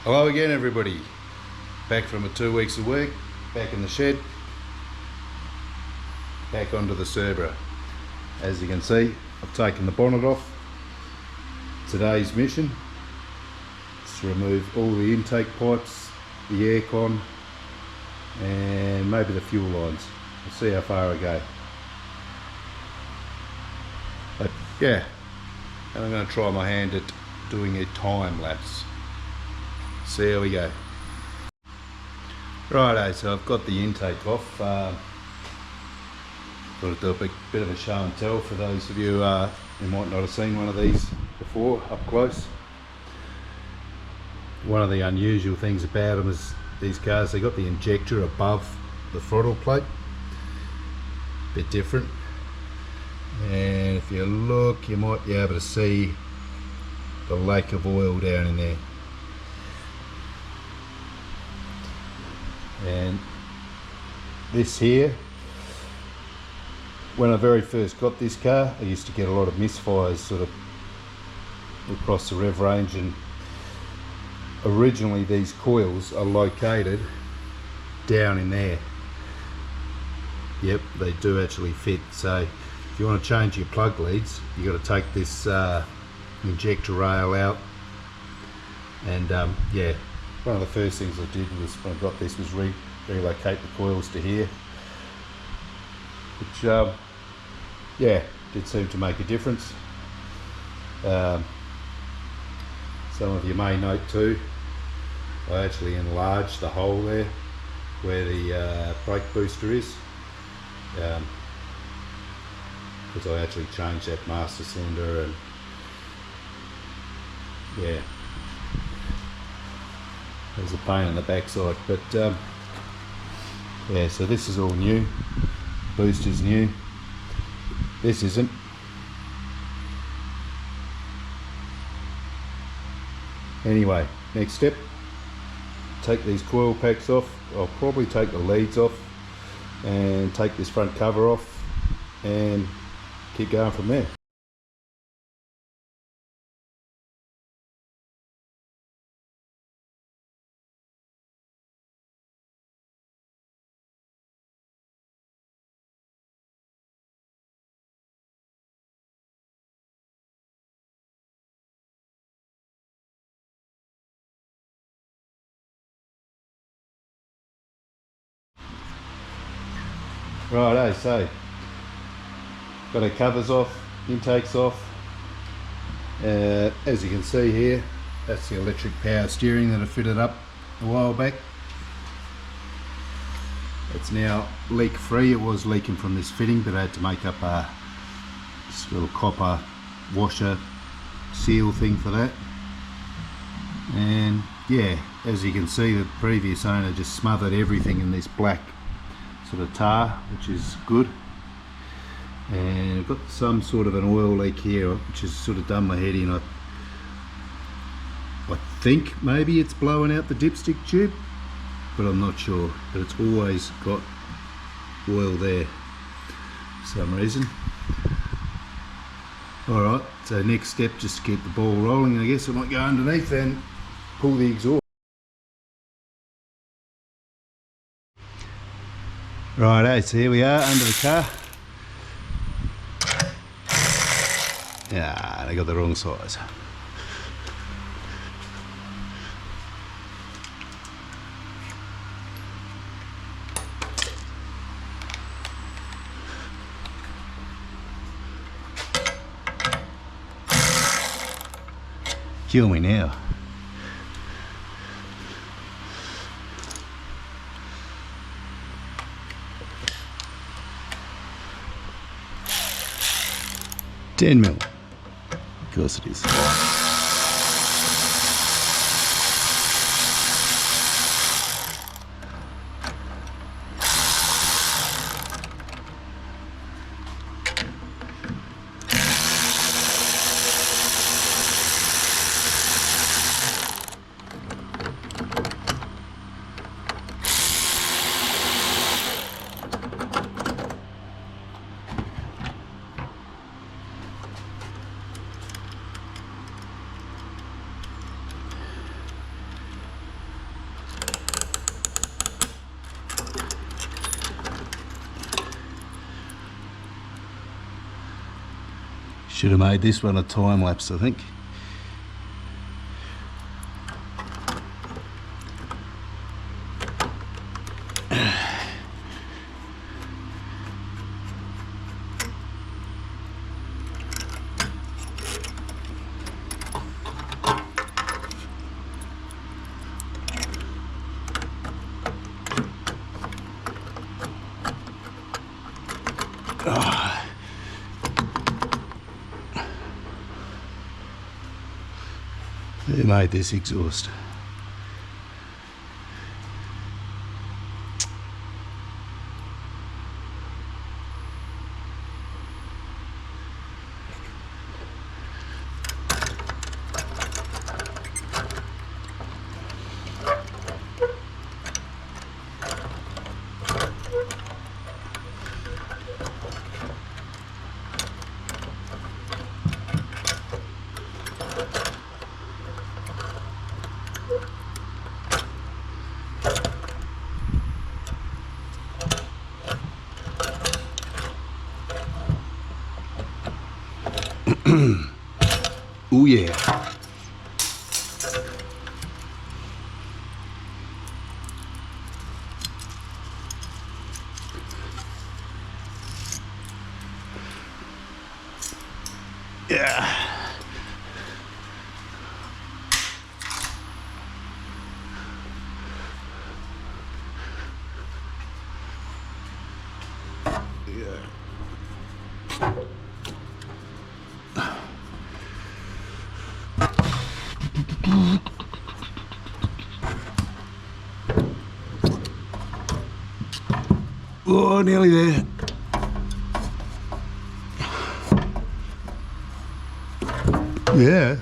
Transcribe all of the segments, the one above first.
Hello again everybody, back from a 2 weeks of work, back in the shed, back onto the Cerbera. As you can see, I've taken the bonnet off. Today's mission is to remove all the intake pipes, the aircon and maybe the fuel lines. We'll see how far I go. But yeah, and I'm going to try my hand at doing a time lapse. See how we go. Righto, so I've got the intake off. Thought I'd do a bit of a show and tell for those of you who might not have seen one of these before up close. One of the unusual things about them is these cars, they got the injector above the throttle plate. Bit different. And if you look, you might be able to see the lake of oil down in there. And this here, when I very first got this car, I used to get a lot of misfires sort of across the rev range, and originally these coils are located down in there. Yep, they do actually fit. So if you want to change your plug leads, you got to take this injector rail out, and yeah, one of the first things I did was when I got this was relocate the coils to here, which yeah, did seem to make a difference. Some of you may note too, I actually enlarged the hole there where the brake booster is, because I actually changed that master cylinder, and yeah, there's a pain in the backside. But yeah, so this is all new. Booster's new. This isn't. Anyway, next step, take these coil packs off. I'll probably take the leads off and take this front cover off and keep going from there. Righto, so got our covers off, intakes off. As you can see here, that's the electric power steering that I fitted up a while back. It's now leak free. It was leaking from this fitting, but I had to make up this little copper washer seal thing for that. And yeah, as you can see, the previous owner just smothered everything in this black sort of tar, which is good. And I've got some sort of an oil leak here, which has sort of done my head in. I think maybe it's blowing out the dipstick tube, but I'm not sure. But it's always got oil there for some reason. Alright, so next step, just to keep the ball rolling, I guess I might go underneath and pull the exhaust. Righto, so here we are under the car. Yeah, they got the wrong size. Kill me now. $10 mil. Of course it is. Should have made this one a time lapse, I think. Who made this exhaust? Oh yeah. Yeah. Oh, nearly there. Yeah.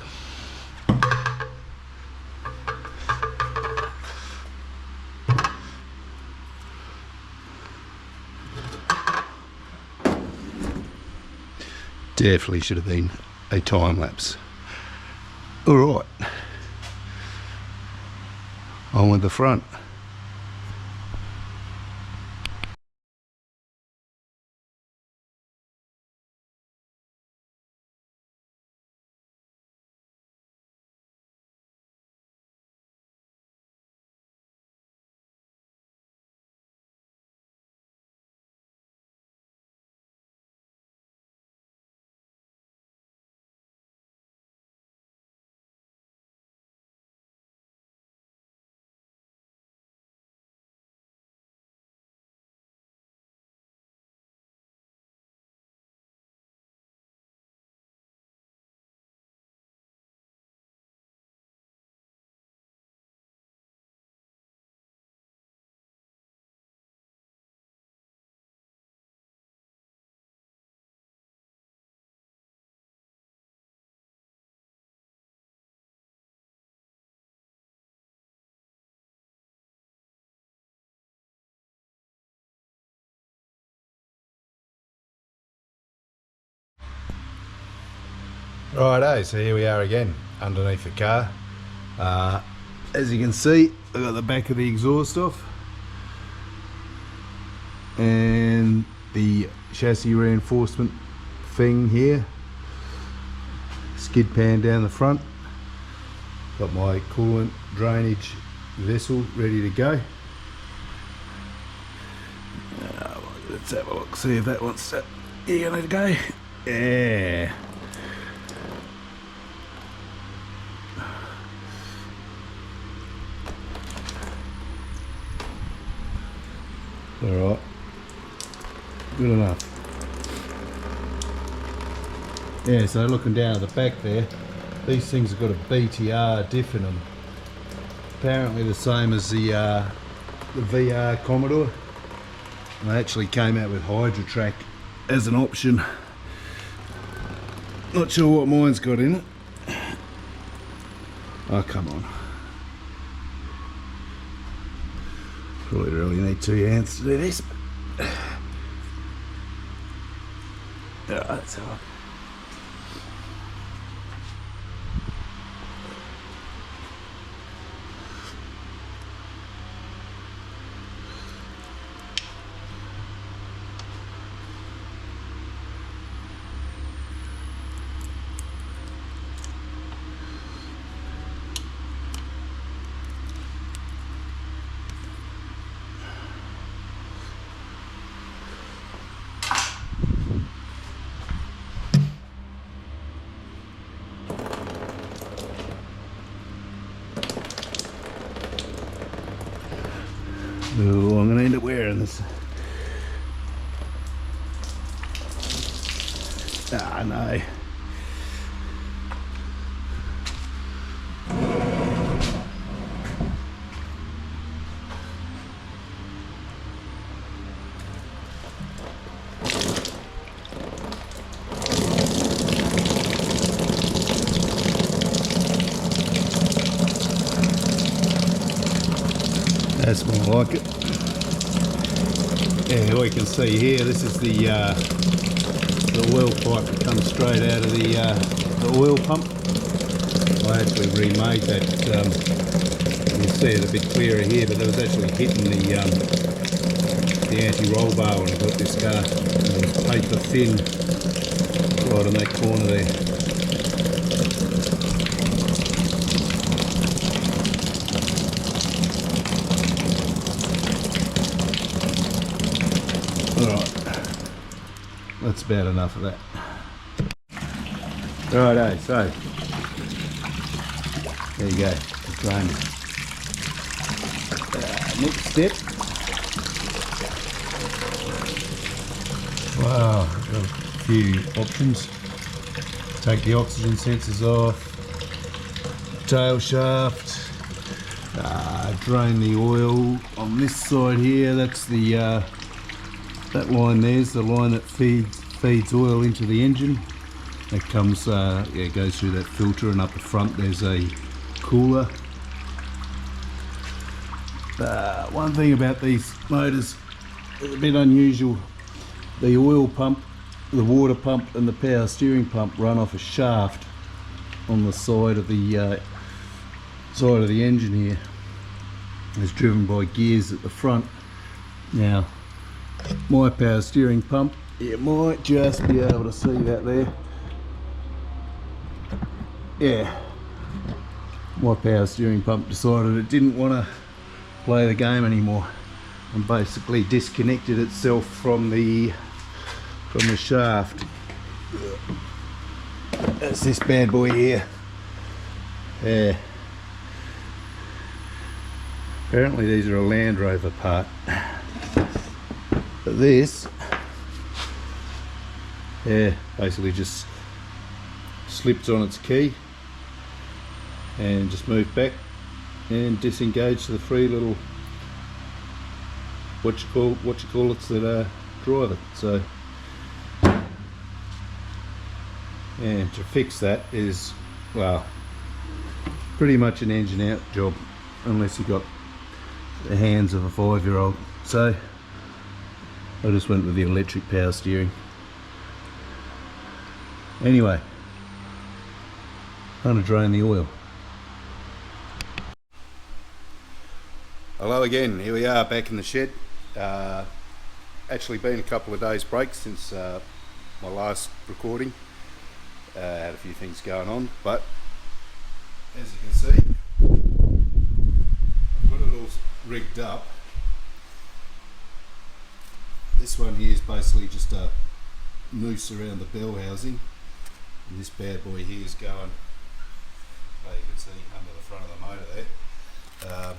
Definitely should have been a time lapse. All right. On with the front. Righto, so here we are again underneath the car. As you can see, I've got the back of the exhaust off and the chassis reinforcement thing here, skid pan down the front, got my coolant drainage vessel ready to go. Let's have a look, see if that wants to go. Yeah. Alright, good enough. Yeah, so looking down at the back there, these things have got a BTR diff in them. Apparently the same as the VR Commodore. And they actually came out with Hydrotrack as an option. Not sure what mine's got in it. Oh, come on. Probably really need 2 hands to do this. Alright, so Oh, I'm going to end up wearing this. Ah, no. That's more like it. Yeah, we can see here, this is the oil pipe that comes straight out of the oil pump. I actually remade that. You can see it a bit clearer here, but it was actually hitting the anti-roll bar when I got this car. It was paper thin right on that corner there. Alright, that's about enough of that. Righto, so there you go, the drain. Next step. Wow, got a few options. Take the oxygen sensors off, tail shaft, drain the oil on this side here. That's the that line there's the line that feeds oil into the engine. It comes, yeah, goes through that filter, and up the front there's a cooler. One thing about these motors is a bit unusual. The oil pump, the water pump and the power steering pump run off a shaft on the side of the engine here. It's driven by gears at the front. Now, my power steering pump, you might just be able to see that there. Yeah, my power steering pump decided it didn't want to play the game anymore and basically disconnected itself from the shaft. That's this bad boy here. Yeah. Apparently these are a Land Rover part. But this, yeah, basically just slipped on its key and just moved back and disengaged the three little what you call it that drive it. So, and to fix that is, well, pretty much an engine out job unless you've got the hands of a 5-year-old. So I just went with the electric power steering. Anyway, I'm going to drain the oil. Hello again, here we are back in the shed. Actually been a couple of days break since my last recording. Had a few things going on, but as you can see, I've got it all rigged up. This one here is basically just a noose around the bell housing, and this bad boy here is going, well, you can see under the front of the motor there.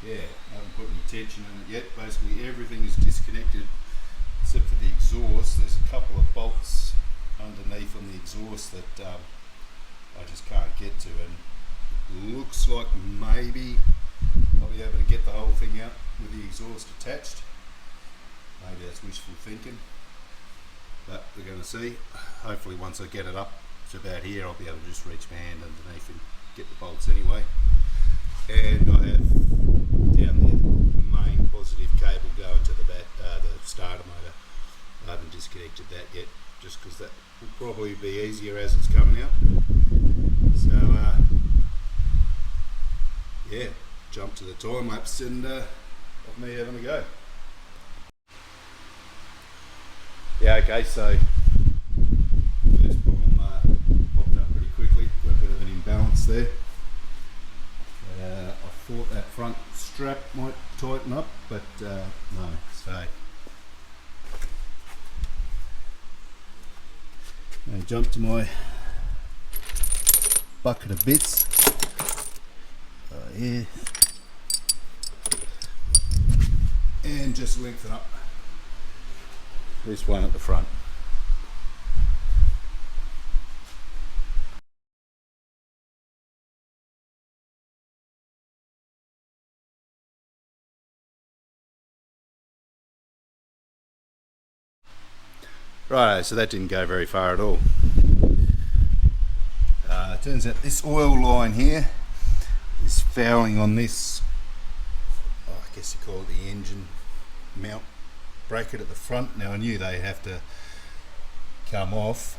Yeah, I haven't put any tension in it yet. Basically everything is disconnected except for the exhaust. There's a couple of bolts underneath on the exhaust that I just can't get to, and it looks like maybe I'll be able to get the whole thing out with the exhaust attached. Maybe that's wishful thinking, but we're going to see. Hopefully once I get it up to about here, I'll be able to just reach my hand underneath and get the bolts anyway. And I have down there the main positive cable going to the starter motor. I haven't disconnected that yet, just because that will probably be easier as it's coming out. So yeah, jump to the time lapse and of me having a go. Yeah, okay, so first problem popped up pretty quickly. Got a bit of an imbalance there. I thought that front strap might tighten up, but no. So I jump to my bucket of bits. Here, and just lengthen up this one at the front. Right, so that didn't go very far at all. Turns out this oil line here is fouling on this, I guess you call it the engine mount bracket at the front. Now I knew they have to come off.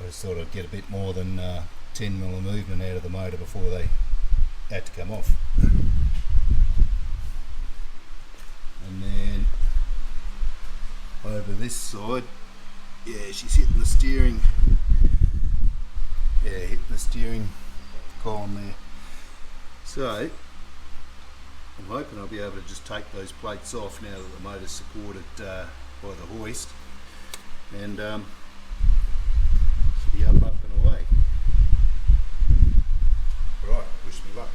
I just thought I'd get a bit more than 10 mil of movement out of the motor before they had to come off. And then over this side, yeah, she's hitting the steering. Yeah, hitting the steering column there. So I'm hoping I'll be able to just take those plates off now that the motor's supported by the hoist, and should be up and away. Right, wish me luck.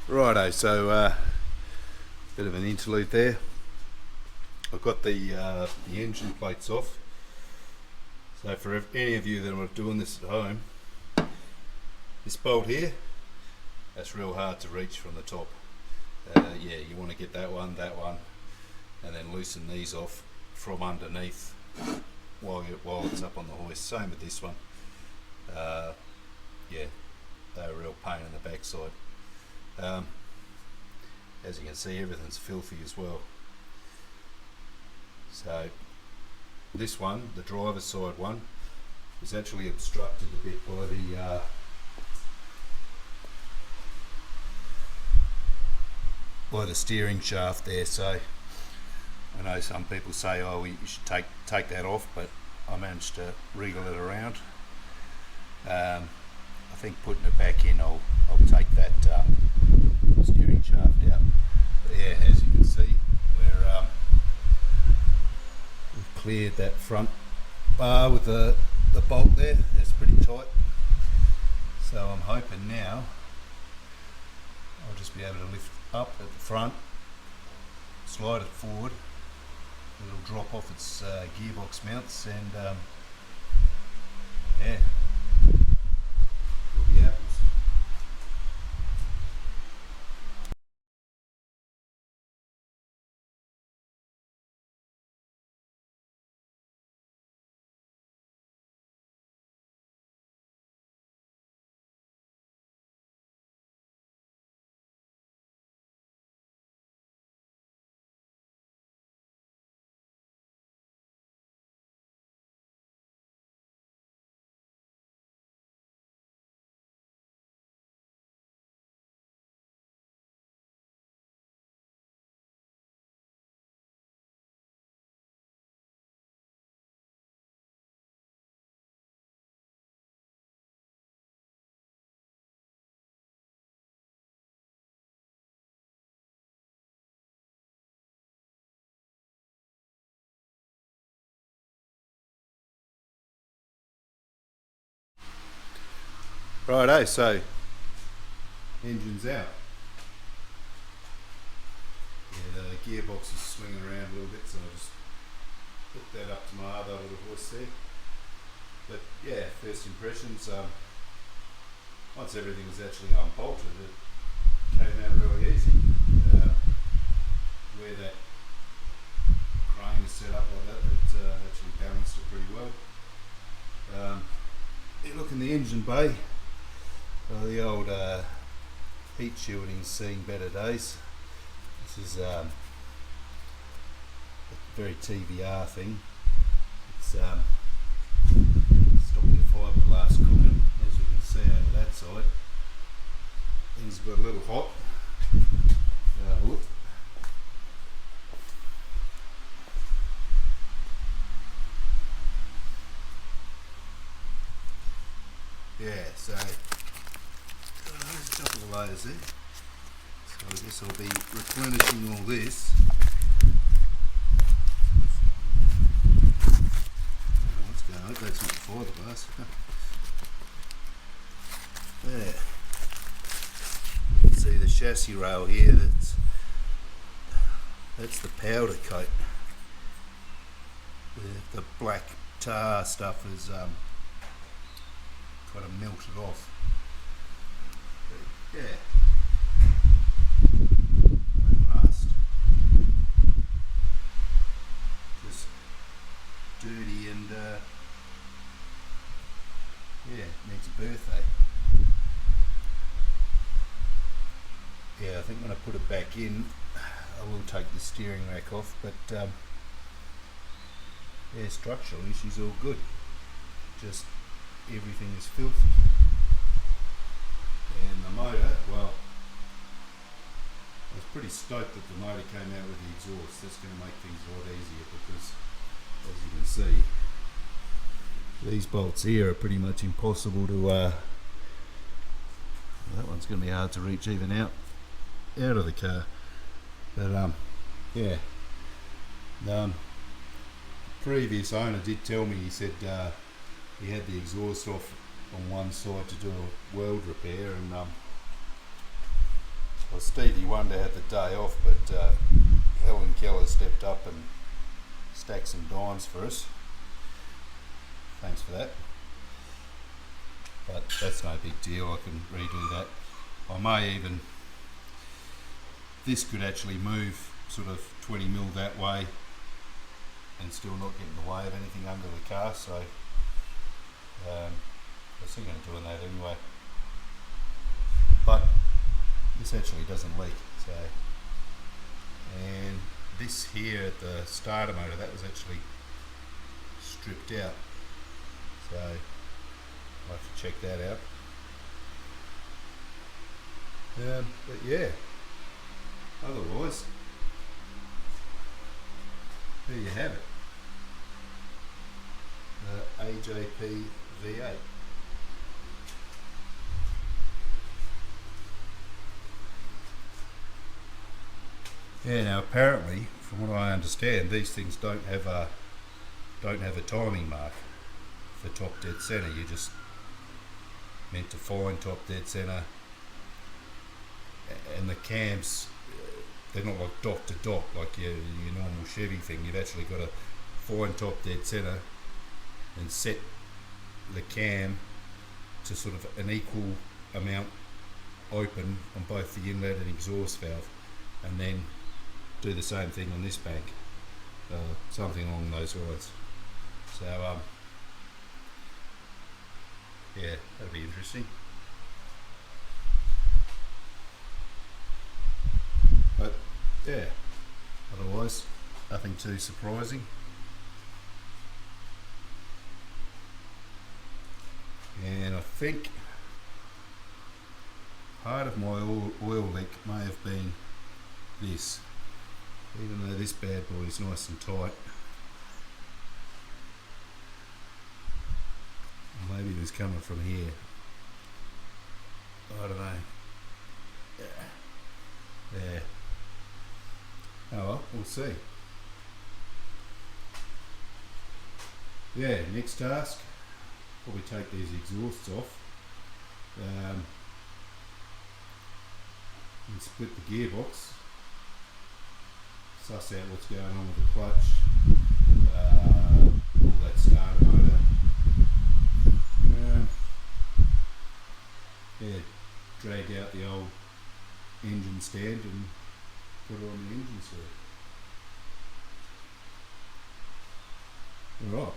Righto, so bit of an interlude there. I've got the engine plates off. So for any of you that are doing this at home, this bolt here, that's real hard to reach from the top. Yeah, you want to get that one, and then loosen these off from underneath while it's up on the hoist. Same with this one. Yeah, they're a real pain in the backside. As you can see, everything's filthy as well. So this one, the driver's side one, is actually obstructed a bit by the steering shaft there. So I know some people say, oh, you should take that off, but I managed to wriggle it around. I think putting it back in, I'll take that steering shaft out. But yeah, as you can see, we've cleared that front bar with the bolt there. That's pretty tight. So I'm hoping now I'll just be able to lift up at the front, slide it forward, it'll drop off its gearbox mounts, and yeah, Righto, so engine's out. Yeah, the gearbox is swinging around a little bit, so I just put that up to my other little horse there. But yeah, first impressions, once everything was actually unbolted, it came out really easy. Where that crane is set up like that, it actually balanced it pretty well. You look in the engine bay, the old heat shielding's seen better days. This is a very TVR thing. It's stopping the fiberglass cooking, as you can see over that side. Things got a little hot. Look. Yeah, so there's a couple of layers there. So I guess I'll be replenishing all this. What's going on? That's not fiberglass. There. You can see the chassis rail here. That's the powder coat. The black tar stuff is kind of melted off. But yeah. Rust. Just dirty and yeah, needs a birthday. Yeah, I think when I put it back in, I will take the steering rack off, but yeah, structurally she's all good. Just everything is filthy. And the motor, well, I was pretty stoked that the motor came out with the exhaust. That's going to make things a lot easier because, as you can see, these bolts here are pretty much impossible to that one's going to be hard to reach even out of the car. But yeah, previous owner did tell me, he said he had the exhaust off on one side to do a weld repair, and well, Stevie Wonder had the day off, but Helen Keller stepped up and stacked some dimes for us. Thanks for that. But that's no big deal, I can redo that. I may even, this could actually move sort of 20 mil that way and still not get in the way of anything under the car, so I was thinking of doing that anyway. But this actually doesn't leak, so. And this here at the starter motor, that was actually stripped out, so I'll have to check that out. But yeah, otherwise, there you have it. AJP V8. Yeah, now apparently, from what I understand, these things don't have a timing mark for top dead center. You're just meant to find top dead center, and the cams, they're not like dot to dot like your normal Chevy thing. You've actually got to find top dead center and set the cam to sort of an equal amount open on both the inlet and exhaust valve, and then do the same thing on this bank, something along those lines. So yeah, that'll be interesting. But yeah, otherwise nothing too surprising. And I think part of my oil leak may have been this, even though this bad boy is nice and tight. Maybe it was coming from here, I don't know. Yeah. Oh well, we'll see. Yeah, next task, probably take these exhausts off and split the gearbox, suss out what's going on with the clutch, pull that starter motor, yeah, drag out the old engine stand and put it on the engine stand. Alright.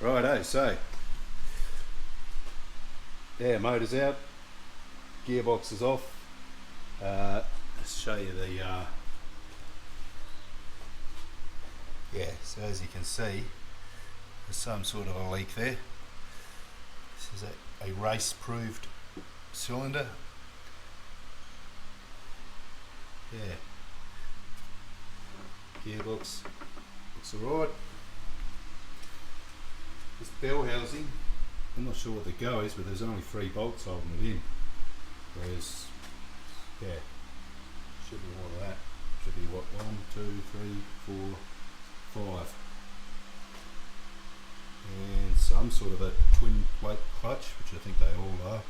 Righto, so yeah, motor's out, gearbox is off. Let's show you the yeah, so as you can see, there's some sort of a leak there. This is a race proved cylinder. Yeah, gearbox looks alright. This bell housing, I'm not sure what the go is, but there's only 3 bolts holding it in. Whereas, yeah, should be more of that. Should be what, 1, 2, 3, 4, 5. And some sort of a twin plate clutch, which I think they all are.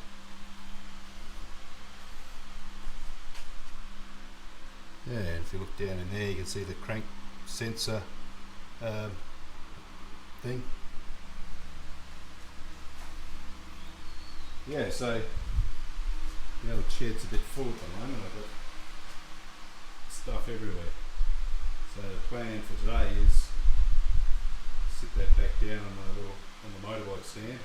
Yeah, and if you look down in there, you can see the crank sensor thing. Yeah, so the old shed's a bit full at the moment. I've got stuff everywhere. So the plan for today is sit that back down on the motorbike stand,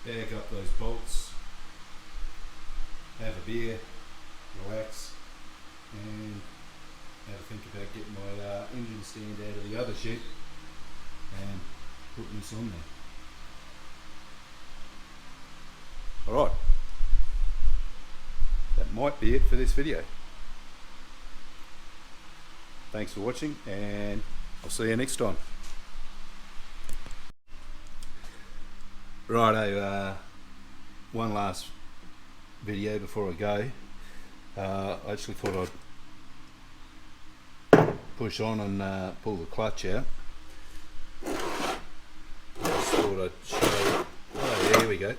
bag up those bolts, have a beer, relax, and have a think about getting my engine stand out of the other shed and putting this on there. Alright, that might be it for this video. Thanks for watching, and I'll see you next time. Righto, one last video before I go. I actually thought I'd push on and pull the clutch out. I just thought thought I'd show you. Oh, there we go.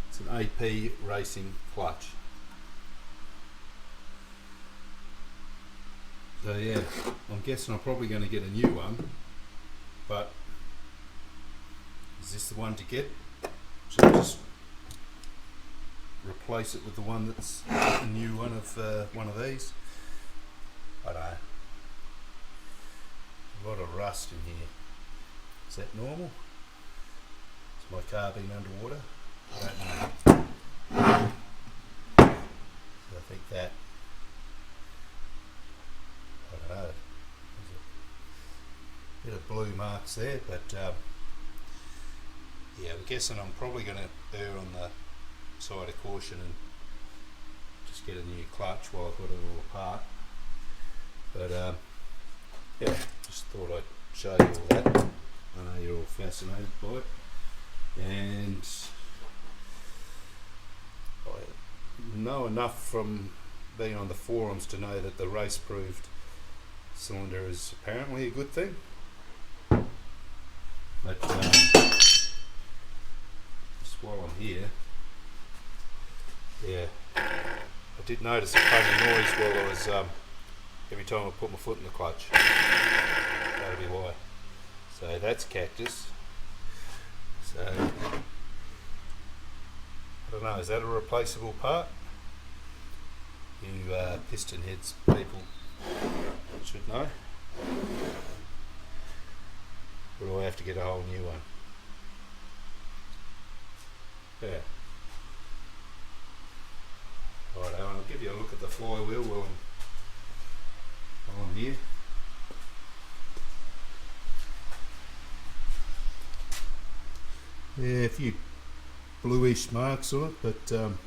It's an AP racing clutch. So yeah, I'm guessing I'm probably going to get a new one, but is this the one to get? Should I just replace it with the one that's a new one of these? I don't know. A lot of rust in here. Is that normal? Is my car being underwater? I don't know. So I think that, I don't know, there's a bit of blue marks there, but yeah, I'm guessing I'm probably going to err on the side of caution and just get a new clutch while I've got it all apart. But yeah, just thought I'd show you all that. I know you're all fascinated by it, and I know enough from being on the forums to know that the race-proved cylinder is apparently a good thing. But just while I'm here, yeah, I did notice a funny noise while I was every time I put my foot in the clutch. That'll be why. So that's cactus. So I don't know, is that a replaceable part? You piston heads people should know. Or do I have to get a whole new one? Yeah. Alright, I'll give you a look at the flywheel while I'm here. Yeah, a few bluish marks on it, but I don't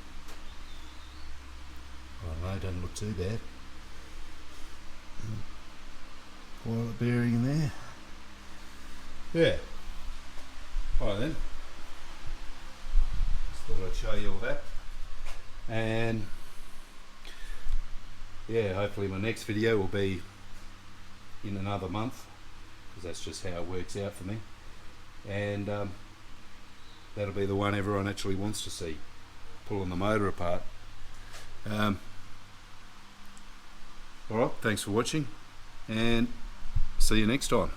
know, doesn't look too bad. Pilot bearing in there. Yeah. Alright then. Just thought I'd show you all that. And yeah, hopefully my next video will be in another month, because that's just how it works out for me. And that'll be the one everyone actually wants to see, pulling the motor apart. Alright, thanks for watching, and see you next time.